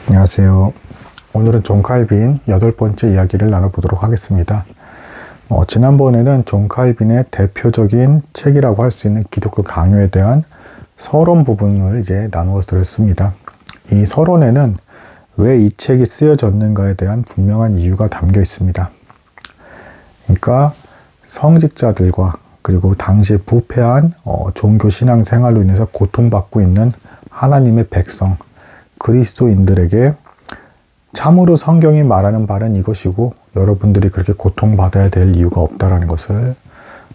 안녕하세요. 오늘은 존 칼빈 8번째 이야기를 나눠보도록 하겠습니다. 지난번에는 존 칼빈의 대표적인 책이라고 할 수 있는 기독교 강요에 대한 서론 부분을 이제 나누어 드렸습니다. 이 서론에는 왜 이 책이 쓰여졌는가에 대한 분명한 이유가 담겨 있습니다. 그러니까 성직자들과 그리고 당시에 부패한 종교 신앙 생활로 인해서 고통받고 있는 하나님의 백성, 그리스도인들에게 참으로 성경이 말하는 바는 이것이고 여러분들이 그렇게 고통받아야 될 이유가 없다라는 것을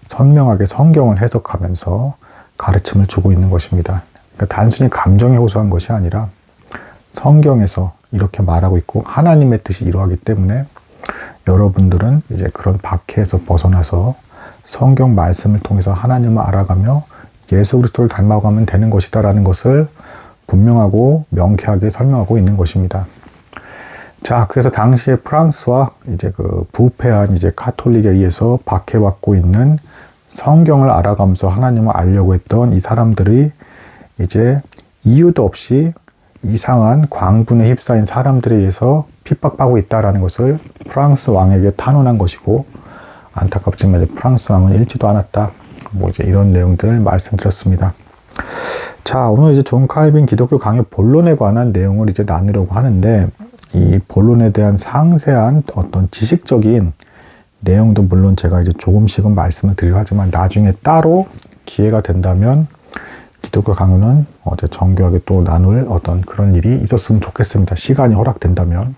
선명하게 성경을 해석하면서 가르침을 주고 있는 것입니다. 그러니까 단순히 감정에 호소한 것이 아니라 성경에서 이렇게 말하고 있고 하나님의 뜻이 이러하기 때문에 여러분들은 이제 그런 박해에서 벗어나서 성경 말씀을 통해서 하나님을 알아가며 예수 그리스도를 닮아가면 되는 것이다라는 것을 분명하고 명쾌하게 설명하고 있는 것입니다. 자, 그래서 당시에 프랑스와 이제 그 부패한 이제 카톨릭에 의해서 박해받고 있는 성경을 알아가면서 하나님을 알려고 했던 이 사람들이 이제 이유도 없이 이상한 광분에 휩싸인 사람들에 의해서 핍박받고 있다라는 것을 프랑스 왕에게 탄원한 것이고, 안타깝지만 이제 프랑스 왕은 읽지도 않았다. 뭐 이제 이런 내용들 말씀드렸습니다. 자, 오늘 이제 존 칼빈 기독교 강요 본론에 관한 내용을 이제 나누려고 하는데, 이 본론에 대한 상세한 어떤 지식적인 내용도 물론 제가 이제 조금씩은 말씀을 드리려 하지만 나중에 따로 기회가 된다면 기독교 강요는 정교하게 또 나눌 어떤 그런 일이 있었으면 좋겠습니다. 시간이 허락된다면.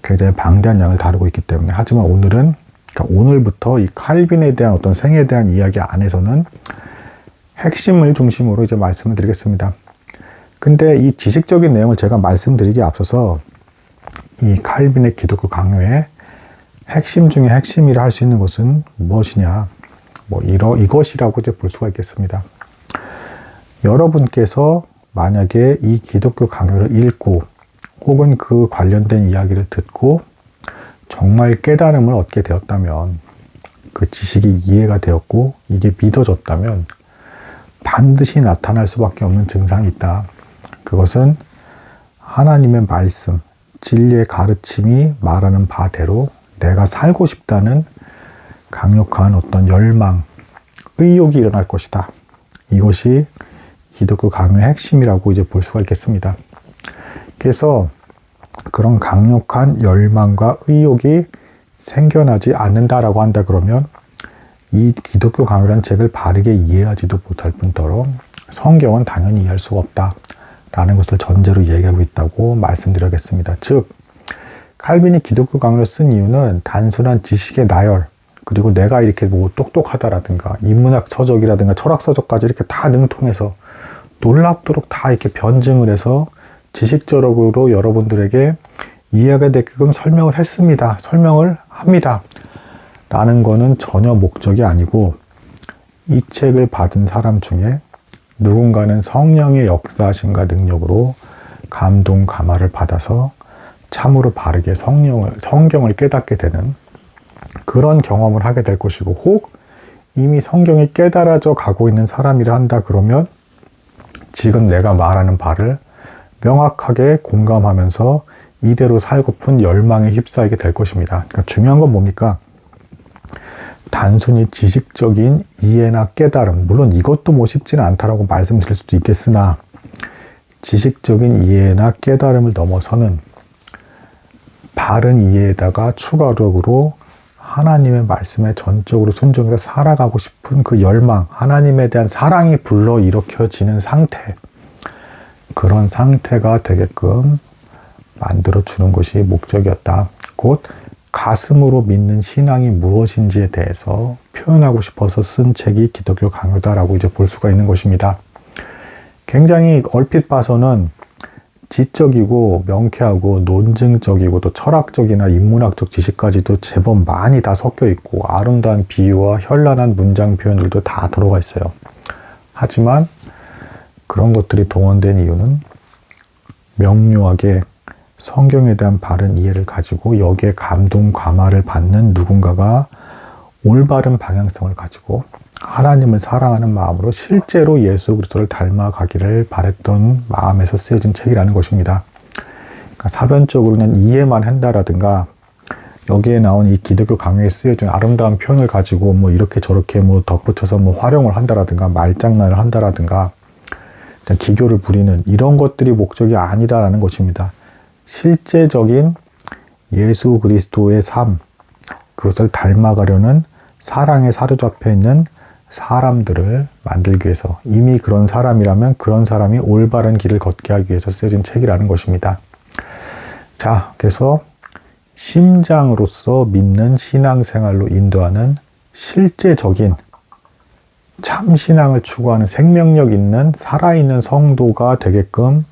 굉장히 방대한 양을 다루고 있기 때문에. 하지만 오늘은, 그러니까 오늘부터 이 칼빈에 대한 어떤 생애에 대한 이야기 안에서는 핵심을 중심으로 이제 말씀을 드리겠습니다. 근데 이 지식적인 내용을 제가 말씀드리기에 앞서서 이 칼빈의 기독교 강요의 핵심 중에 핵심이라 할 수 있는 것은 무엇이냐, 이것이라고 이제 볼 수가 있겠습니다. 여러분께서 만약에 이 기독교 강요를 읽고 혹은 그 관련된 이야기를 듣고 정말 깨달음을 얻게 되었다면, 그 지식이 이해가 되었고 이게 믿어졌다면 반드시 나타날 수밖에 없는 증상이 있다. 그것은 하나님의 말씀, 진리의 가르침이 말하는 바대로 내가 살고 싶다는 강력한 어떤 열망, 의욕이 일어날 것이다. 이것이 기독교 강요의 핵심이라고 이제 볼 수가 있겠습니다. 그래서 그런 강력한 열망과 의욕이 생겨나지 않는다라고 한다 그러면 이 기독교 강요라는 책을 바르게 이해하지도 못할 뿐더러 성경은 당연히 이해할 수가 없다라는 것을 전제로 얘기하고 있다고 말씀드리겠습니다. 즉, 칼빈이 기독교 강요를 쓴 이유는 단순한 지식의 나열, 그리고 내가 이렇게 뭐 똑똑하다라든가 인문학 서적이라든가 철학 서적까지 이렇게 다 능통해서 놀랍도록 다 이렇게 변증을 해서 지식적으로 여러분들에게 이해가 되게끔 설명을 했습니다. 설명을 합니다. 라는 거는 전혀 목적이 아니고, 이 책을 받은 사람 중에 누군가는 성령의 역사하심과 능력으로 감동, 감화를 받아서 참으로 바르게 성경을 깨닫게 되는 그런 경험을 하게 될 것이고, 혹 이미 성경이 깨달아져 가고 있는 사람이라 한다 그러면 지금 내가 말하는 바를 명확하게 공감하면서 이대로 살고픈 열망에 휩싸이게 될 것입니다. 그러니까 중요한 건 뭡니까? 단순히 지식적인 이해나 깨달음, 물론 이것도 뭐 쉽지는 않다라고 말씀드릴 수도 있겠으나, 지식적인 이해나 깨달음을 넘어서는 바른 이해에다가 추가적으로 하나님의 말씀에 전적으로 순종해서 살아가고 싶은 그 열망, 하나님에 대한 사랑이 불러일으켜지는 상태, 그런 상태가 되게끔 만들어주는 것이 목적이었다. 곧 가슴으로 믿는 신앙이 무엇인지에 대해서 표현하고 싶어서 쓴 책이 기독교 강요다라고 이제 볼 수가 있는 것입니다. 굉장히 얼핏 봐서는 지적이고 명쾌하고 논증적이고 또 철학적이나 인문학적 지식까지도 제법 많이 다 섞여 있고 아름다운 비유와 현란한 문장 표현들도 다 들어가 있어요. 하지만 그런 것들이 동원된 이유는 명료하게 성경에 대한 바른 이해를 가지고 여기에 감동, 감화를 받는 누군가가 올바른 방향성을 가지고 하나님을 사랑하는 마음으로 실제로 예수 그리스도를 닮아가기를 바랬던 마음에서 쓰여진 책이라는 것입니다. 그러니까 사변적으로 그냥 이해만 한다라든가 여기에 나온 이 기독교 강요에 쓰여진 아름다운 표현을 가지고 뭐 이렇게 저렇게 뭐 덧붙여서 뭐 활용을 한다라든가 말장난을 한다라든가 기교를 부리는 이런 것들이 목적이 아니다라는 것입니다. 실제적인 예수 그리스도의 삶, 그것을 닮아가려는 사랑에 사로잡혀 있는 사람들을 만들기 위해서, 이미 그런 사람이라면 그런 사람이 올바른 길을 걷게 하기 위해서 쓰여진 책이라는 것입니다. 자, 그래서 심장으로서 믿는 신앙생활로 인도하는 실제적인 참신앙을 추구하는 생명력 있는 살아있는 성도가 되게끔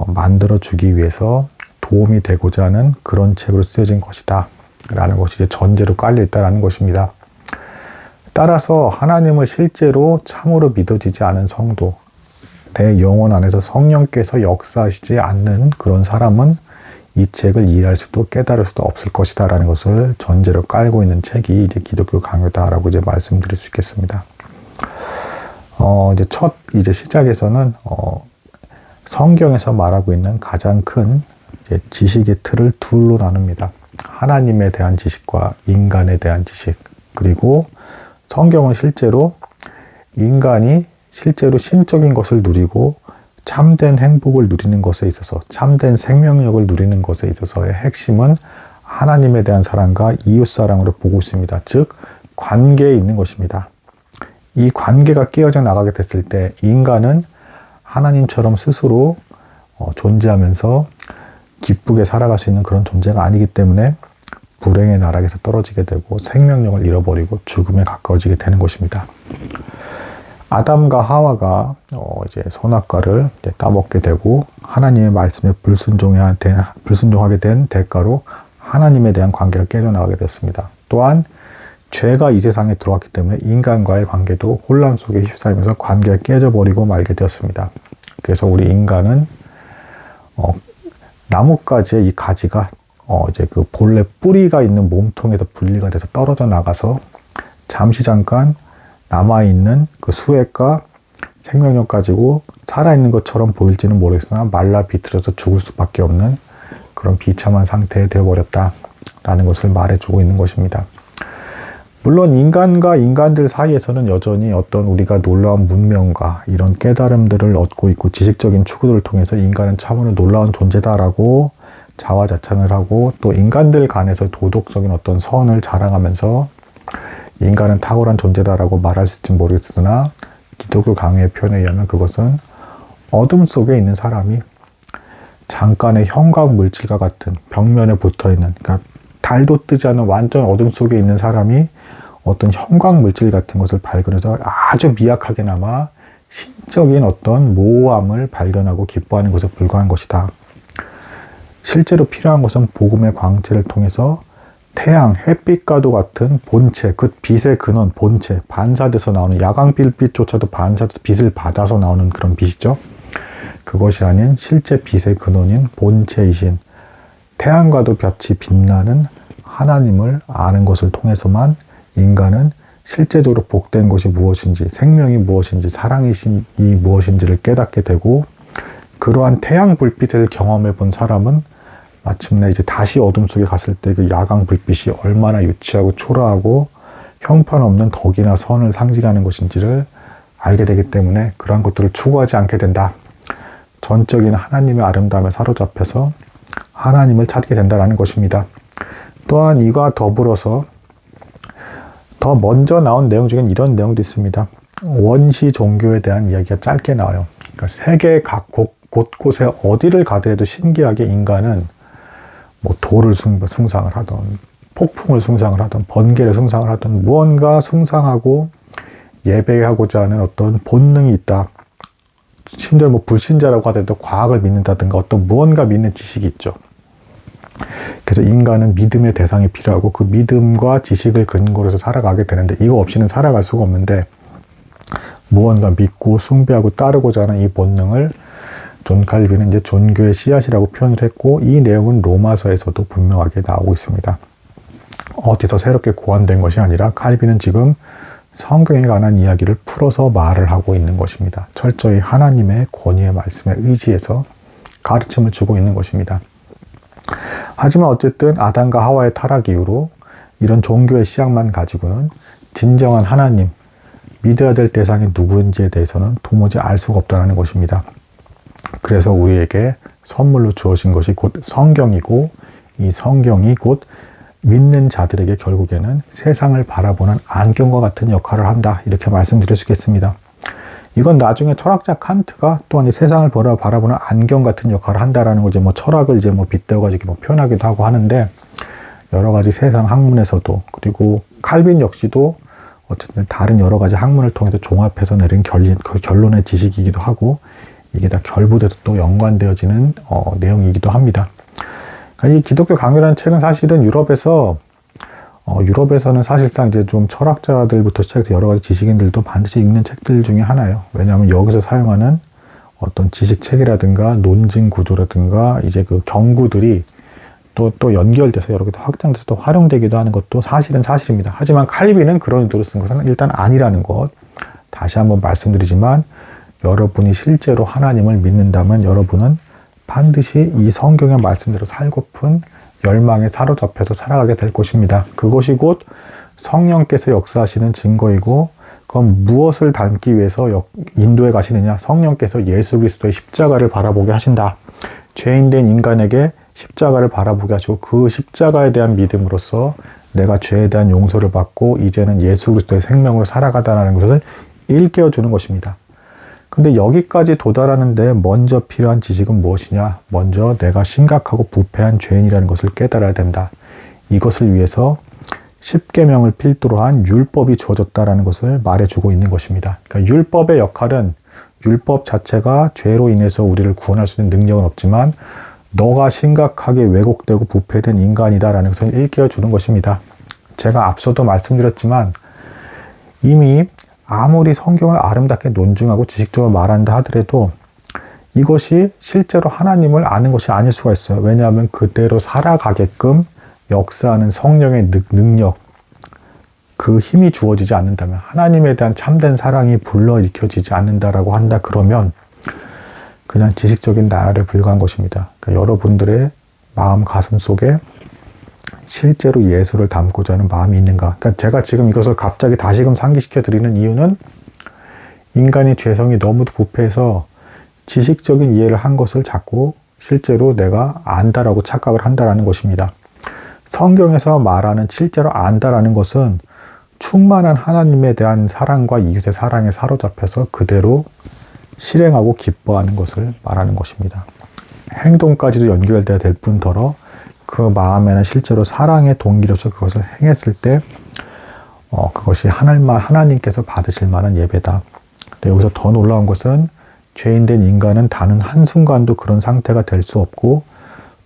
만들어주기 위해서 도움이 되고자 하는 그런 책으로 쓰여진 것이다 라는 것이 이제 전제로 깔려 있다는 것입니다. 따라서 하나님을 실제로 참으로 믿어지지 않은 성도, 내 영혼 안에서 성령께서 역사하시지 않는 그런 사람은 이 책을 이해할 수도 깨달을 수도 없을 것이다 라는 것을 전제로 깔고 있는 책이 이제 기독교 강요다라고 이제 말씀드릴 수 있겠습니다. 이제 첫 시작에서는 성경에서 말하고 있는 가장 큰 이제 지식의 틀을 둘로 나눕니다. 하나님에 대한 지식과 인간에 대한 지식. 그리고 성경은 실제로 인간이 실제로 신적인 것을 누리고 참된 행복을 누리는 것에 있어서, 참된 생명력을 누리는 것에 있어서의 핵심은 하나님에 대한 사랑과 이웃사랑으로 보고 있습니다. 즉 관계에 있는 것입니다. 이 관계가 깨어져 나가게 됐을 때 인간은 하나님처럼 스스로 존재하면서 기쁘게 살아갈 수 있는 그런 존재가 아니기 때문에 불행의 나락에서 떨어지게 되고 생명력을 잃어버리고 죽음에 가까워지게 되는 것입니다. 아담과 하와가 이제 선악과를 이제 따먹게 되고 하나님의 말씀에 불순종하게 된 대가로 하나님에 대한 관계가 깨져나가게 됐습니다. 또한 죄가 이 세상에 들어왔기 때문에 인간과의 관계도 혼란 속에 휩싸이면서 관계가 깨져버리고 말게 되었습니다. 그래서 우리 인간은 나뭇가지의 이 가지가 이제 그 본래 뿌리가 있는 몸통에서 분리가 돼서 떨어져 나가서 잠깐 남아있는 그 수액과 생명력 가지고 살아있는 것처럼 보일지는 모르겠으나 말라 비틀어서 죽을 수밖에 없는 그런 비참한 상태에 되어버렸다라는 것을 말해주고 있는 것입니다. 물론 인간과 인간들 사이에서는 여전히 어떤 우리가 놀라운 문명과 이런 깨달음들을 얻고 있고 지식적인 추구들을 통해서 인간은 참으로 놀라운 존재다라고 자화자찬을 하고 또 인간들 간에서 도덕적인 어떤 선을 자랑하면서 인간은 탁월한 존재다라고 말할 수 있을지 모르겠으나 기독교 강요의 표현에 의하면 그것은 어둠 속에 있는 사람이 잠깐의 형광 물질과 같은 벽면에 붙어있는, 그러니까 달도 뜨지 않은 완전 어둠 속에 있는 사람이 어떤 형광 물질 같은 것을 발견해서 아주 미약하게나마 신적인 어떤 모호함을 발견하고 기뻐하는 것에 불과한 것이다. 실제로 필요한 것은 복음의 광채를 통해서 태양, 햇빛과도 같은 본체, 그 빛의 근원, 본체, 반사돼서 나오는 야광빛조차도 반사돼서 빛을 받아서 나오는 그런 빛이죠. 그것이 아닌 실제 빛의 근원인 본체이신 태양과도 같이 빛나는 하나님을 아는 것을 통해서만 인간은 실제적으로 복된 것이 무엇인지, 생명이 무엇인지, 사랑이 무엇인지를 깨닫게 되고, 그러한 태양 불빛을 경험해 본 사람은 마침내 이제 다시 어둠 속에 갔을 때 그 야광 불빛이 얼마나 유치하고 초라하고 형편없는 덕이나 선을 상징하는 것인지를 알게 되기 때문에 그러한 것들을 추구하지 않게 된다. 전적인 하나님의 아름다움에 사로잡혀서 하나님을 찾게 된다는 것입니다. 또한 이와 더불어서 더 먼저 나온 내용 중엔 이런 내용도 있습니다. 원시 종교에 대한 이야기가 짧게 나와요. 그러니까 세계 각 곳곳에 어디를 가더라도 신기하게 인간은 뭐 돌을 숭상을 하던, 폭풍을 숭상을 하던, 번개를 숭상을 하던, 무언가 숭상하고 예배하고자 하는 어떤 본능이 있다. 심지어 뭐 불신자라고 하더라도 과학을 믿는다든가 어떤 무언가 믿는 지식이 있죠. 그래서 인간은 믿음의 대상이 필요하고 그 믿음과 지식을 근거로 해서 살아가게 되는데, 이거 없이는 살아갈 수가 없는데, 무언가 믿고 숭배하고 따르고자 하는 이 본능을 존 칼빈은 이제 종교의 씨앗이라고 표현을 했고, 이 내용은 로마서에서도 분명하게 나오고 있습니다. 어디서 새롭게 고안된 것이 아니라 칼빈은 지금 성경에 관한 이야기를 풀어서 말을 하고 있는 것입니다. 철저히 하나님의 권위의 말씀에 의지해서 가르침을 주고 있는 것입니다. 하지만 어쨌든 아담과 하와의 타락 이후로 이런 종교의 씨앗만 가지고는 진정한 하나님, 믿어야 될 대상이 누구인지에 대해서는 도무지 알 수가 없다는 것입니다. 그래서 우리에게 선물로 주어진 것이 곧 성경이고, 이 성경이 곧 믿는 자들에게 결국에는 세상을 바라보는 안경과 같은 역할을 한다, 이렇게 말씀드릴 수 있겠습니다. 이건 나중에 철학자 칸트가 또한 이 세상을 바라보는 안경 같은 역할을 한다라는 걸 철학을 빗대어가지고 표현하기도 하고 하는데, 여러 가지 세상 학문에서도, 그리고 칼빈 역시도 어쨌든 다른 여러 가지 학문을 통해서 종합해서 내린 결론의 지식이기도 하고, 이게 다 결부돼서 또 연관되어지는 내용이기도 합니다. 그러니까 이 기독교 강요라는 책은 사실은 유럽에서는 사실상 이제 좀 철학자들부터 시작해서 여러 가지 지식인들도 반드시 읽는 책들 중에 하나예요. 왜냐하면 여기서 사용하는 어떤 지식체계라든가 논증 구조라든가 이제 그 경구들이 또 연결돼서 여러 개 확장돼서 또 활용되기도 하는 것도 사실은 사실입니다. 하지만 칼빈은 그런 의도로 쓴 것은 일단 아니라는 것, 다시 한번 말씀드리지만, 여러분이 실제로 하나님을 믿는다면 여러분은 반드시 이 성경의 말씀대로 살고픈 열망에 사로잡혀서 살아가게 될 것입니다. 그것이 곧 성령께서 역사하시는 증거이고, 그건 무엇을 닮기 위해서 인도에 가시느냐? 성령께서 예수 그리스도의 십자가를 바라보게 하신다. 죄인된 인간에게 십자가를 바라보게 하시고, 그 십자가에 대한 믿음으로써 내가 죄에 대한 용서를 받고 이제는 예수 그리스도의 생명으로 살아가다라는 것을 일깨워 주는 것입니다. 근데 여기까지 도달하는데 먼저 필요한 지식은 무엇이냐? 먼저 내가 심각하고 부패한 죄인이라는 것을 깨달아야 된다. 이것을 위해서 십계명을 필두로 한 율법이 주어졌다라는 것을 말해주고 있는 것입니다. 그러니까 율법의 역할은, 율법 자체가 죄로 인해서 우리를 구원할 수 있는 능력은 없지만 너가 심각하게 왜곡되고 부패된 인간이다라는 것을 일깨워 주는 것입니다. 제가 앞서도 말씀드렸지만 이미 아무리 성경을 아름답게 논증하고 지식적으로 말한다 하더라도 이것이 실제로 하나님을 아는 것이 아닐 수가 있어요. 왜냐하면 그대로 살아가게끔 역사하는 성령의 능력, 그 힘이 주어지지 않는다면, 하나님에 대한 참된 사랑이 불러일으켜지지 않는다라고 한다 그러면 그냥 지식적인 나열에 불과한 것입니다. 그러니까 여러분들의 마음 가슴 속에 실제로 예수를 닮고자 하는 마음이 있는가? 그러니까 제가 지금 이것을 갑자기 다시금 상기시켜 드리는 이유는, 인간의 죄성이 너무도 부패해서 지식적인 이해를 한 것을 자꾸 실제로 내가 안다라고 착각을 한다라는 것입니다. 성경에서 말하는 실제로 안다라는 것은 충만한 하나님에 대한 사랑과 이웃의 사랑에 사로잡혀서 그대로 실행하고 기뻐하는 것을 말하는 것입니다. 행동까지도 연결돼야 될 뿐더러 그 마음에는 실제로 사랑의 동기로서 그것을 행했을 때 그것이 하나님께서 받으실 만한 예배다. 근데 여기서 더 놀라운 것은, 죄인된 인간은 단 한순간도 그런 상태가 될 수 없고,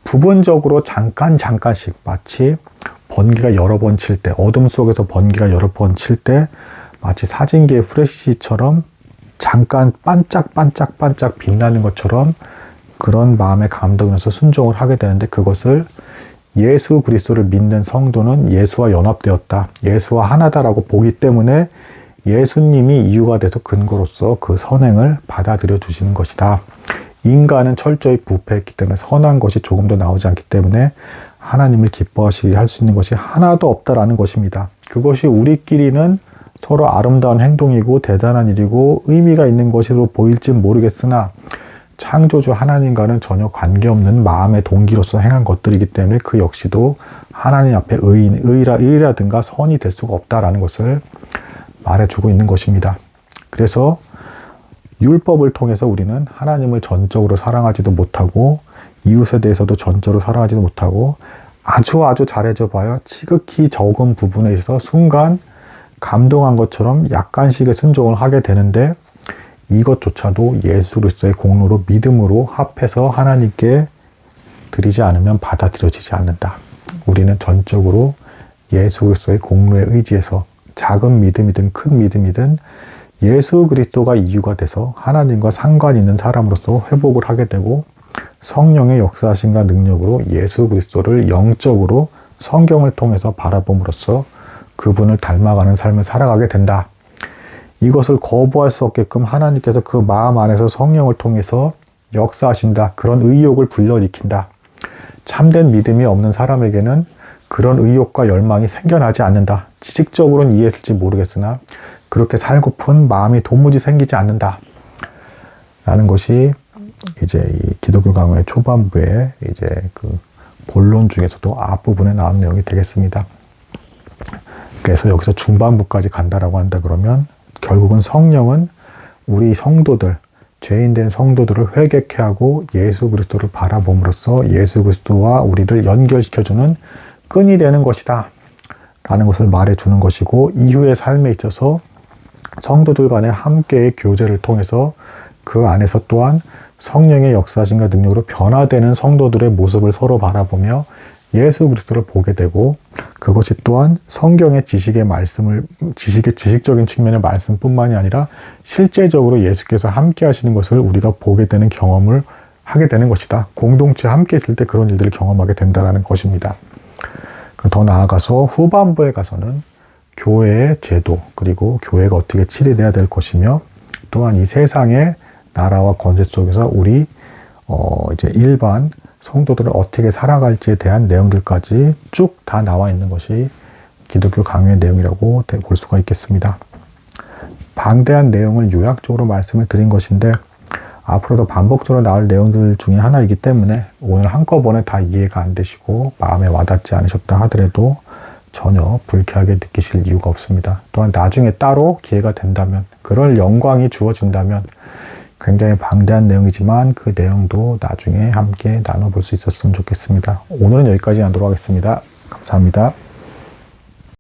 부분적으로 잠깐씩 마치 번개가 여러 번 칠 때, 어둠 속에서 번개가 여러 번 칠 때 마치 사진기의 프레시처럼 잠깐 반짝반짝 빛나는 것처럼 그런 마음의 감동에서 순종을 하게 되는데, 그것을 예수 그리스도를 믿는 성도는 예수와 연합되었다, 예수와 하나다라고 보기 때문에 예수님이 이유가 돼서 근거로서 그 선행을 받아들여 주시는 것이다. 인간은 철저히 부패했기 때문에 선한 것이 조금도 나오지 않기 때문에 하나님을 기뻐하시게 할 수 있는 것이 하나도 없다라는 것입니다. 그것이 우리끼리는 서로 아름다운 행동이고 대단한 일이고 의미가 있는 것으로 보일지 모르겠으나, 창조주 하나님과는 전혀 관계없는 마음의 동기로서 행한 것들이기 때문에 그 역시도 하나님 앞에 의라든가 선이 될 수가 없다라는 것을 말해주고 있는 것입니다. 그래서 율법을 통해서 우리는 하나님을 전적으로 사랑하지도 못하고, 이웃에 대해서도 전적으로 사랑하지도 못하고, 아주 잘해줘 봐야 지극히 적은 부분에 있어서 순간 감동한 것처럼 약간씩의 순종을 하게 되는데, 이것조차도 예수 그리스도의 공로로 믿음으로 합해서 하나님께 드리지 않으면 받아들여지지 않는다. 우리는 전적으로 예수 그리스도의 공로에 의지해서 작은 믿음이든 큰 믿음이든 예수 그리스도가 이유가 돼서 하나님과 상관 있는 사람으로서 회복을 하게 되고, 성령의 역사하심과 능력으로 예수 그리스도를 영적으로 성경을 통해서 바라봄으로써 그분을 닮아가는 삶을 살아가게 된다. 이것을 거부할 수 없게끔 하나님께서 그 마음 안에서 성령을 통해서 역사하신다. 그런 의욕을 불러일으킨다. 참된 믿음이 없는 사람에게는 그런 의욕과 열망이 생겨나지 않는다. 지식적으로는 이해했을지 모르겠으나 그렇게 살고픈 마음이 도무지 생기지 않는다. 라는 것이 이제 이 기독교 강의 초반부에 이제 그 본론 중에서도 앞부분에 나온 내용이 되겠습니다. 그래서 여기서 중반부까지 간다라고 한다 그러면 결국은 성령은 우리 성도들, 죄인된 성도들을 회개케 하고 예수 그리스도를 바라봄으로써 예수 그리스도와 우리를 연결시켜주는 끈이 되는 것이다 라는 것을 말해주는 것이고, 이후의 삶에 있어서 성도들 간의 함께의 교제를 통해서 그 안에서 또한 성령의 역사심과 능력으로 변화되는 성도들의 모습을 서로 바라보며 예수 그리스도를 보게 되고, 그것이 또한 성경의 지식적인 측면의 말씀뿐만이 아니라 실제적으로 예수께서 함께 하시는 것을 우리가 보게 되는 경험을 하게 되는 것이다. 공동체 함께 있을 때 그런 일들을 경험하게 된다는 것입니다. 더 나아가서 후반부에 가서는 교회의 제도, 그리고 교회가 어떻게 치리돼야 될 것이며, 또한 이 세상의 나라와 권세 속에서 우리 이제 일반 성도들을 어떻게 살아갈지에 대한 내용들까지 쭉 다 나와 있는 것이 기독교 강요의 내용이라고 볼 수가 있겠습니다. 방대한 내용을 요약적으로 말씀을 드린 것인데, 앞으로도 반복적으로 나올 내용들 중에 하나이기 때문에 오늘 한꺼번에 다 이해가 안 되시고 마음에 와닿지 않으셨다 하더라도 전혀 불쾌하게 느끼실 이유가 없습니다. 또한 나중에 따로 기회가 된다면, 그럴 영광이 주어진다면, 굉장히 방대한 내용이지만 그 내용도 나중에 함께 나눠볼 수 있었으면 좋겠습니다. 오늘은 여기까지 하도록 하겠습니다. 감사합니다.